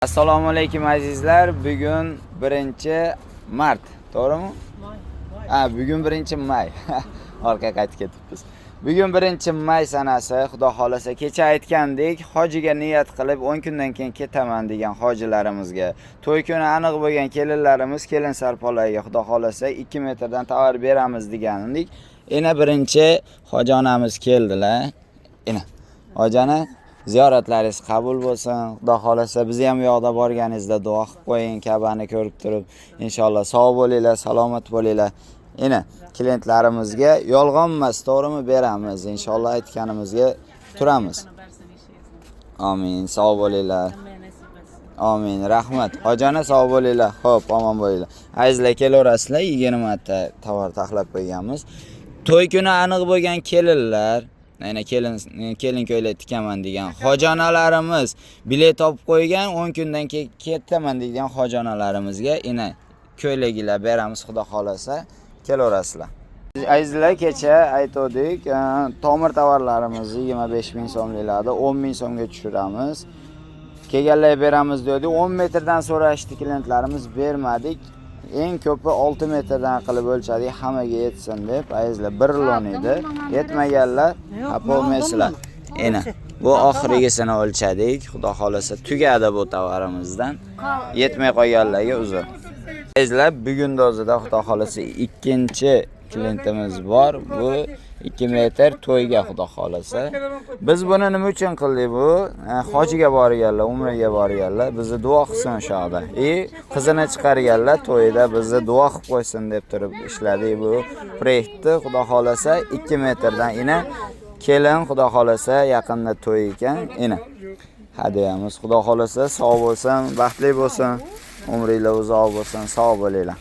Assalomu alaykum azizlar. Bugun 1-mart, to'g'rimi? Bugun 1-may. Orqa qaytib ketibmiz. Bugun 1-may sanasi, Xudo xolasa kecha aytgandik, hojiga niyat qilib 10 kundan keyin ketaman degan hojilarimizga, to'y kuni aniq bo'lgan kelinlarimiz kelin sarpolagiga Xudo xolasa 2 metrdan tovar beramiz degandik. Ena birinchi hojonamiz keldilar. Ena hojana ziyoratlaringiz qabul bo'lsin. Xudo xolasa bizni ham yoqda borganingizda duo qilib qo'ying, Ka'bani ko'rib turib. Inshaalloh sog' bo'linglar, salomat bo'linglar. Ena klientlarimizga yolg'on emas, to'g'rimi beramiz. Inshaalloh aytganimizga turamiz. Amin. Sog' bo'linglar. Amin. Rahmat. Hojana sog' bo'linglar. Xo'p, omon bo'linglar. Azizlar, kelaverasizlar. 20 ta tovar taxlab qo'yganmiz. To'y kuni aniq bo'lgan kelinlar, yana kelin ko'ylak tikaman degan hojonalarimiz bilet topib qo'ygan, 10 kundan keyin ketaman degan hojonalarimizga ina ko'ylaklar beramiz. Xudo xolasa kelaverasizlar. Azizlar, kecha aytdik, tomir tovarlarimizni 25 ming so'mliklarni 10 ming so'mga tushiramiz. Kelganlar beramiz dedi. 10 metrdan so'rashdi klientlarimiz, bermadik. Eng ko'pi 6 metrdan qilib o'lchadik, hammaga yetsin deb. Azizlar, 1 lon edi. Yetmaganlar bo'lmaysizlar. Ena bu oxirigisini o'lchadik. Xudo xolasa tugadi bu tovarimizdan. Yetmay qolganlarga uzr. Azizlar, bugun o'zida Xudo xolasa ikkinchi klientimiz bor. Bu 2 metr to'yga Xudo xolasa. Biz buni nima uchun qildik bu? Hojiga borganlar, umraga borganlar, bizni duo qilsin o'shada. Qizini chiqarganlar to'yida bizni duo qilib qo'ysin deb turib ishladik bu proyektni. Xudo xolasa 2 metrdan ina kelin Xudo xolasa yaqinda to'y ekan. Ina hadiyamiz Xudo xolasa sog' bo'lsin, baxtli bo'lsin, umringlar uzoq bo'lsin, sog' bo'linglar.